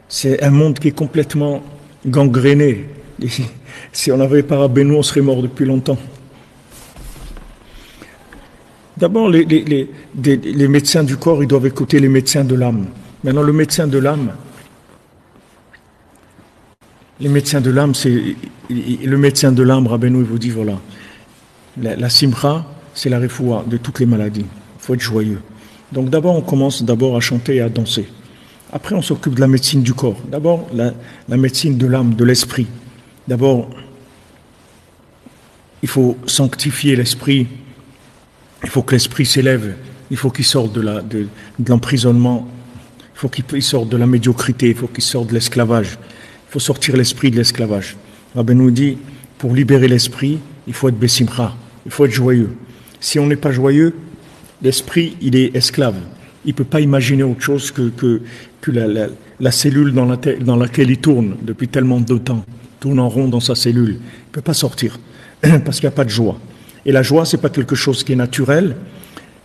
C'est un monde qui est complètement gangréné. Et si on n'avait pas Rabbeinu, on serait mort depuis longtemps. D'abord, les médecins du corps, ils doivent écouter les médecins de l'âme. Maintenant, le médecin de l'âme, les médecins de l'âme, le médecin de l'âme, Rabbeinu, il vous dit, voilà, la simcha, c'est la refoua de toutes les maladies. Il faut être joyeux. Donc d'abord, on commence à chanter et à danser. Après, on s'occupe de la médecine du corps. D'abord, la médecine de l'âme, de l'esprit. D'abord, il faut sanctifier l'esprit. Il faut que l'esprit s'élève. Il faut qu'il sorte de l'emprisonnement. Il faut qu'il sorte de la médiocrité. Il faut qu'il sorte de l'esclavage. Il faut sortir l'esprit de l'esclavage. Rabbi nous dit, pour libérer l'esprit, il faut être besimcha. Il faut être joyeux. Si on n'est pas joyeux, l'esprit, il est esclave. Il ne peut pas imaginer autre chose que la cellule dans laquelle il tourne depuis tellement de temps. Tourne en rond dans sa cellule. Il ne peut pas sortir parce qu'il n'y a pas de joie. Et la joie, ce n'est pas quelque chose qui est naturel.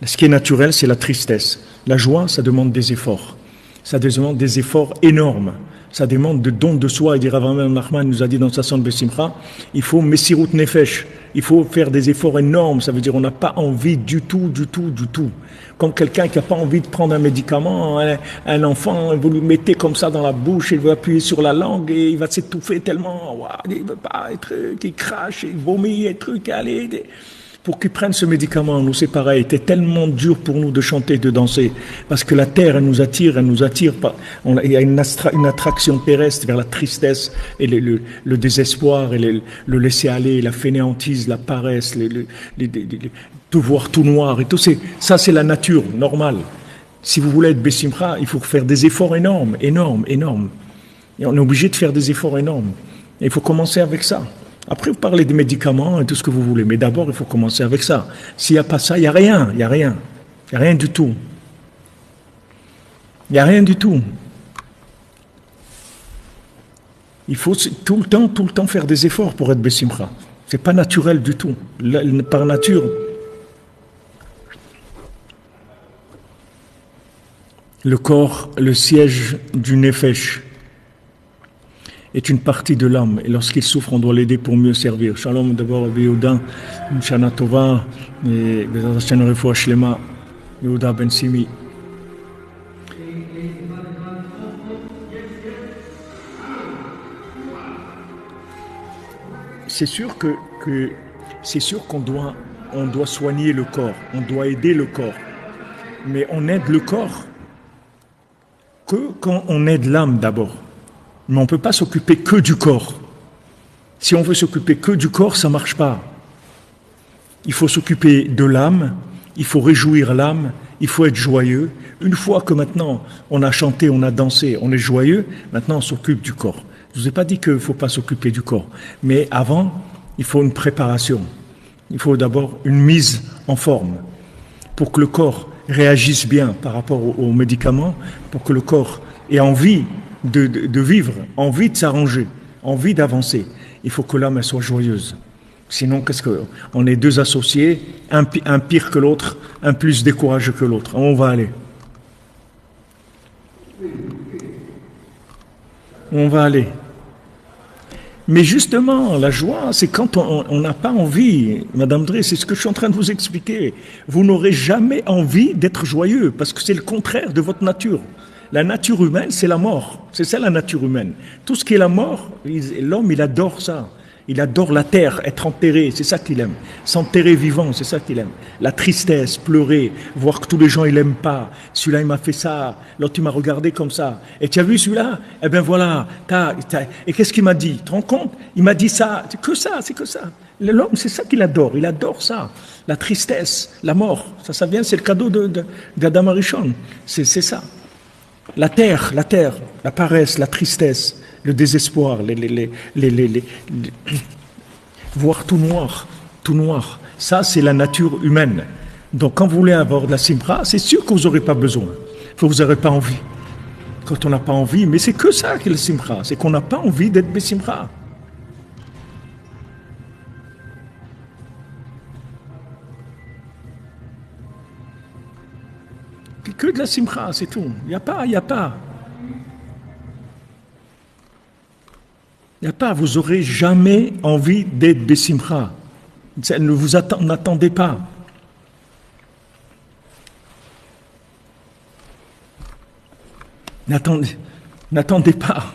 Ce qui est naturel, c'est la tristesse. La joie, ça demande des efforts. Ça demande des efforts énormes. Ça demande de dons de soi. Et Rav Nachman nous a dit dans sa sonne Besimcha, il faut Messirut Nefesh. Il faut faire des efforts énormes. Ça veut dire qu'on n'a pas envie du tout. Comme quelqu'un qui n'a pas envie de prendre un médicament, un enfant, vous lui mettez comme ça dans la bouche, il veut appuyer sur la langue et il va s'étouffer tellement. Il ne veut pas, il crache, il vomit, et truc, allez. Pour qu'ils prennent ce médicament, nous c'est pareil, c'était tellement dur pour nous de chanter, de danser, parce que la terre, elle nous attire il y a une attraction terrestre vers la tristesse et le désespoir et le laisser aller, la fainéantise, la paresse, tout voir tout noir et tout. Ça c'est la nature normale. Si vous voulez être Besimcha, il faut faire des efforts énormes. Et on est obligé de faire des efforts énormes. Et il faut commencer avec ça. Après, vous parlez des médicaments et tout ce que vous voulez. Mais d'abord, il faut commencer avec ça. S'il n'y a pas ça, il n'y a rien. Il n'y a rien du tout. Il n'y a rien du tout. Il faut tout le temps faire des efforts pour être Besimcha. Ce n'est pas naturel du tout. Par nature. Le corps, le siège du Nefesh, est une partie de l'âme. Et lorsqu'il souffre, on doit l'aider pour mieux servir. Shalom d'abord, Yehuda, Shana Tova, et Bezat Hashem Refoua Shlema, Yehuda Ben Simi. C'est sûr qu'on doit soigner le corps, on doit aider le corps. Mais on aide le corps que quand on aide l'âme d'abord. Mais on ne peut pas s'occuper que du corps. Si on veut s'occuper que du corps, ça ne marche pas. Il faut s'occuper de l'âme, il faut réjouir l'âme, il faut être joyeux. Une fois que maintenant on a chanté, on a dansé, on est joyeux, maintenant on s'occupe du corps. Je ne vous ai pas dit qu'il ne faut pas s'occuper du corps. Mais avant, il faut une préparation. Il faut d'abord une mise en forme pour que le corps réagisse bien par rapport aux médicaments, pour que le corps ait envie de vivre, envie de s'arranger, envie d'avancer. Il faut que l'âme soit joyeuse. Sinon, on est deux associés, un pire que l'autre, un plus décourageux que l'autre. On va aller. Mais justement, la joie, c'est quand on n'a pas envie. Madame Drey, c'est ce que je suis en train de vous expliquer. Vous n'aurez jamais envie d'être joyeux, parce que c'est le contraire de votre nature. La nature humaine, c'est la mort. C'est ça la nature humaine. Tout ce qui est la mort, l'homme, il adore ça. Il adore la terre, être enterré, c'est ça qu'il aime. S'enterrer vivant, c'est ça qu'il aime. La tristesse, pleurer, voir que tous les gens, ils l'aiment pas. Celui-là, il m'a fait ça. L'autre, il m'a regardé comme ça. Et tu as vu celui-là? Eh bien voilà. Et qu'est-ce qu'il m'a dit? Tu te rends compte? Il m'a dit ça. C'est que ça. L'homme, c'est ça qu'il adore. Il adore ça. La tristesse, la mort. Ça vient, c'est le cadeau d'Adam Arishon. C'est ça. La terre, la paresse, la tristesse, le désespoir, voir tout noir. Ça, c'est la nature humaine. Donc, quand vous voulez avoir de la simra, c'est sûr que vous n'aurez pas besoin. Que vous n'aurez pas envie. Quand on n'a pas envie, mais c'est que ça qui est le simra, c'est qu'on n'a pas envie d'être besimra. Que de la simra, c'est tout. Il n'y a pas. Il n'y a pas, vous aurez jamais envie d'être Bessimcha. Ne vous n'attendez pas. N'attendez pas.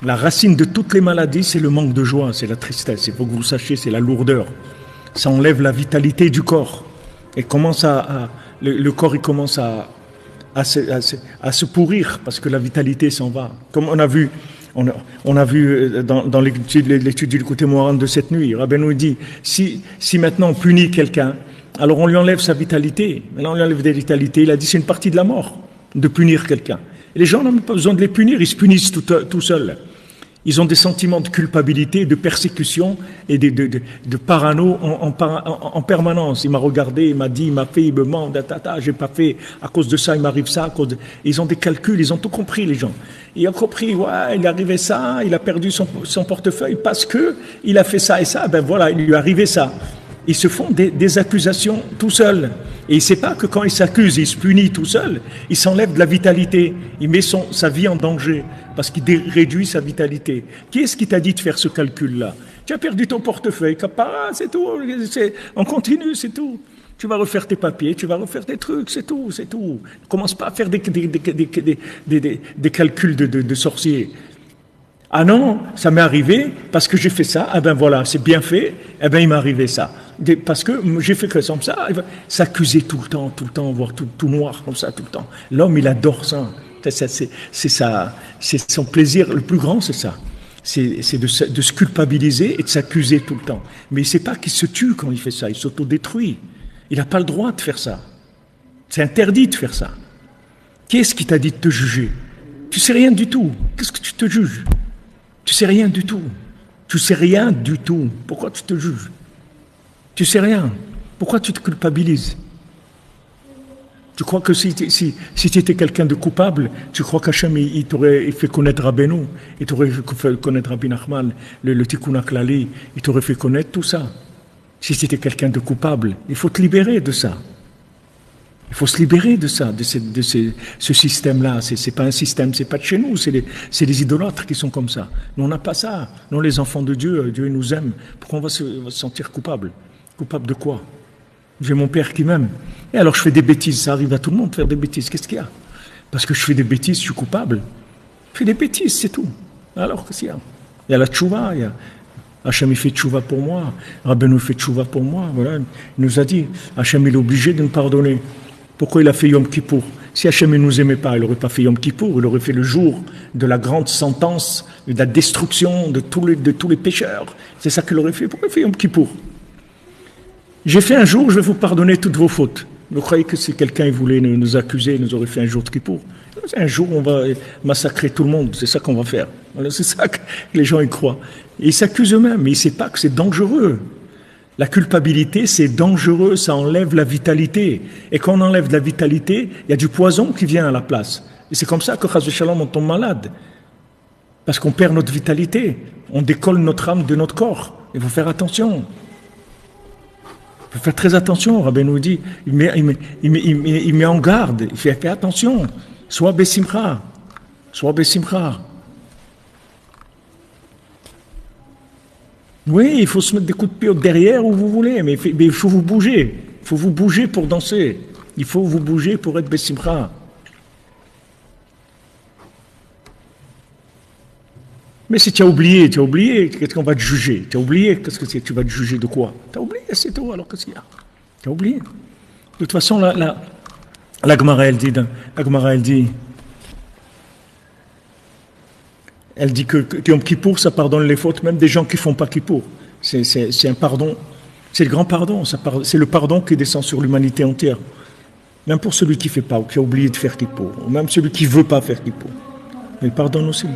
La racine de toutes les maladies, c'est le manque de joie, c'est la tristesse. Il faut que vous le sachiez, c'est la lourdeur. Ça enlève la vitalité du corps. Et le corps il commence à se pourrir parce que la vitalité s'en va. Comme on a vu dans l'étude du côté Moharan de cette nuit, Rabbeinu dit, si maintenant on punit quelqu'un, alors on lui enlève sa vitalité. Maintenant on lui enlève la vitalité. Il a dit c'est une partie de la mort de punir quelqu'un. Et les gens n'ont même pas besoin de les punir, ils se punissent tout seuls. Ils ont des sentiments de culpabilité, de persécution et de parano en permanence. Il m'a regardé, il m'a dit, il m'a fait, il me ment, j'ai pas fait, à cause de ça, il m'arrive ça, Ils ont des calculs, ils ont tout compris, les gens. Ils ont compris, ouais, il est arrivé ça, il a perdu son portefeuille parce que il a fait ça et ça, ben voilà, il lui est arrivé ça. Ils se font des accusations tout seuls. Et il ne sait pas que quand il s'accuse, il se punit tout seul, il s'enlève de la vitalité, il met sa vie en danger parce qu'il réduit sa vitalité. Qui est-ce qui t'a dit de faire ce calcul-là? Tu as perdu ton portefeuille, capara, c'est tout, on continue, c'est tout. Tu vas refaire tes papiers, tu vas refaire tes trucs, c'est tout. Ne commence pas à faire des calculs de sorcier. Ah non, ça m'est arrivé parce que j'ai fait ça, ah ben voilà, c'est bien fait, eh ben il m'est arrivé ça. Parce que j'ai fait que comme ça, s'accuser tout le temps, voir tout noir comme ça tout le temps. L'homme, il adore ça. C'est son plaisir le plus grand, c'est ça. C'est de se culpabiliser et de s'accuser tout le temps. Mais il ne sait pas qu'il se tue quand il fait ça, il s'autodétruit. Il n'a pas le droit de faire ça. C'est interdit de faire ça. Qui est-ce qui t'a dit de te juger? Tu sais rien du tout. Qu'est-ce que tu te juges? Tu sais rien du tout. Tu sais rien du tout. Pourquoi tu te juges? Tu sais rien. Pourquoi tu te culpabilises? Tu crois que si tu étais quelqu'un de coupable, tu crois qu'Hachem il t'aurait fait connaître Rabbeinu, il t'aurait fait connaître Rabbi Nachman, le Tikkun HaKlali, il t'aurait fait connaître tout ça. Si tu étais quelqu'un de coupable, il faut te libérer de ça. Il faut se libérer de ça, de ce système-là. C'est pas un système, c'est pas de chez nous, c'est les idolâtres qui sont comme ça. Nous, on n'a pas ça. Nous, les enfants de Dieu, Dieu nous aime. Pourquoi on va se sentir coupable? Coupable de quoi? J'ai mon père qui m'aime. Et alors je fais des bêtises, ça arrive à tout le monde de faire des bêtises. Qu'est-ce qu'il y a? Parce que je fais des bêtises, je suis coupable. Je fais des bêtises, c'est tout. Alors qu'est-ce qu'il y a? Il y a la tchouva, il y a Hachem il fait tchouva pour moi, Rabbeinu fait tchouva pour moi. Voilà. Il nous a dit, Hachem il est obligé de nous pardonner. Pourquoi il a fait Yom Kippour? Si Hachem ne nous aimait pas, il n'aurait pas fait Yom Kippour, il aurait fait le jour de la grande sentence, de la destruction de tous les pécheurs. C'est ça qu'il aurait fait. Pourquoi il fait Yom Kippour? J'ai fait un jour, je vais vous pardonner toutes vos fautes. Vous croyez que si quelqu'un voulait nous accuser, il nous aurait fait un jour de Kippour? Un jour, on va massacrer tout le monde, c'est ça qu'on va faire. Voilà, c'est ça que les gens y croient. Et ils s'accusent eux-mêmes, mais ils ne savent pas que c'est dangereux. La culpabilité, c'est dangereux, ça enlève la vitalité. Et quand on enlève de la vitalité, il y a du poison qui vient à la place. Et c'est comme ça que, Chas v'Shalom, on tombe malade. Parce qu'on perd notre vitalité. On décolle notre âme de notre corps. Il faut faire attention. Il faut faire très attention. Rabbi nous dit, il met en garde. Il fait attention. Sois Bessimcha. Sois Bessimcha. Oui, il faut se mettre des coups de pied derrière où vous voulez, mais il faut vous bouger. Il faut vous bouger pour danser. Il faut vous bouger pour être Bessimcha. Mais si tu as oublié, qu'est-ce qu'on va te juger? Tu as oublié, qu'est-ce que c'est? Tu vas te juger de quoi? Tu as oublié, c'est tout, alors qu'est-ce qu'il y a? Tu as oublié. De toute façon, la Gemara, elle dit que Yom Kippour, ça pardonne les fautes, même des gens qui ne font pas Kippour. C'est un pardon, c'est le grand pardon, c'est le pardon qui descend sur l'humanité entière. Même pour celui qui ne fait pas, ou qui a oublié de faire Kippour, ou même celui qui ne veut pas faire Kippour. Il pardonne aussi.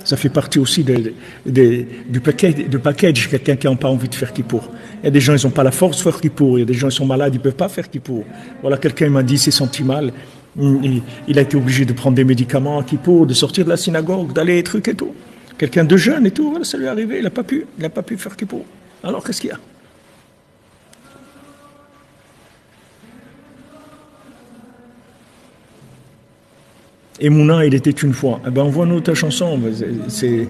Ça fait partie aussi du package, quelqu'un qui n'a pas envie de faire Kippour. Il y a des gens, ils n'ont pas la force de faire Kippour, il y a des gens, ils sont malades, ils ne peuvent pas faire Kippour. Voilà, quelqu'un m'a dit, il s'est senti mal. Il a été obligé de prendre des médicaments à Kippour, de sortir de la synagogue, d'aller trucs et tout. Quelqu'un de jeune et tout, voilà, ça lui est arrivé, il n'a pas pu faire Kippour. Alors qu'est-ce qu'il y a? Et Mouna, il était une fois. Eh ben, envoie-nous ta chanson. C'est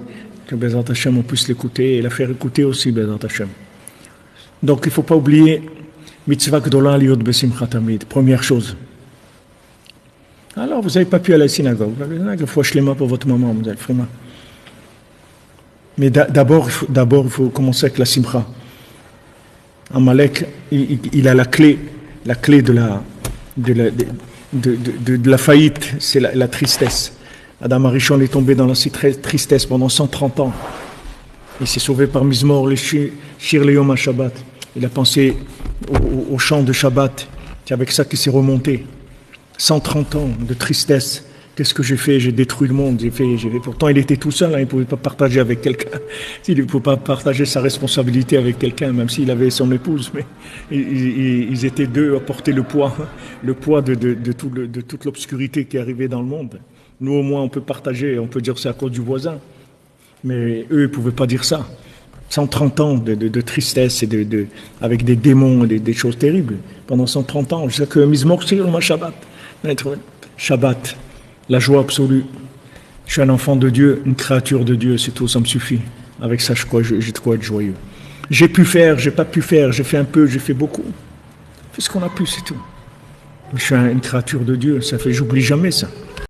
que Bezat Hashem, on puisse l'écouter et la faire écouter aussi, Bezat Hashem. Donc, il ne faut pas oublier Mitzvah Gdola Liot Besimcha Tamid. Première chose. Alors, vous n'avez pas pu aller à la synagogue. Il faut acheter les mains pour votre maman, vous allez vraiment. Mais d'abord, il faut commencer avec la simcha. Amalek, il a la clé de la faillite, c'est la tristesse. Adam Arishon est tombé dans la tristesse pendant 130 ans. Il s'est sauvé par Mizmor, le Shir Leyom Shabbat. Il a pensé au chant de Shabbat. C'est avec ça qu'il s'est remonté. 130 ans de tristesse. Qu'est-ce que j'ai fait? J'ai détruit le monde. Pourtant, il était tout seul. Il ne pouvait pas partager avec quelqu'un. Il ne pouvait pas partager sa responsabilité avec quelqu'un, même s'il avait son épouse. Mais ils étaient deux à porter le poids de toute l'obscurité qui arrivait dans le monde. Nous, au moins, on peut partager. On peut dire que c'est à cause du voisin. Mais eux, ils ne pouvaient pas dire ça. 130 ans de tristesse et avec des démons et des choses terribles. Pendant 130 ans, je sais que Mizmor Shir Leyom Shabbat. Shabbat. La joie absolue. Je suis un enfant de Dieu, une créature de Dieu, c'est tout, ça me suffit. Avec ça, j'ai de quoi être joyeux. J'ai pu faire, j'ai pas pu faire, j'ai fait un peu, j'ai fait beaucoup. Fais ce qu'on a pu, c'est tout. Je suis une créature de Dieu, ça fait, j'oublie jamais ça.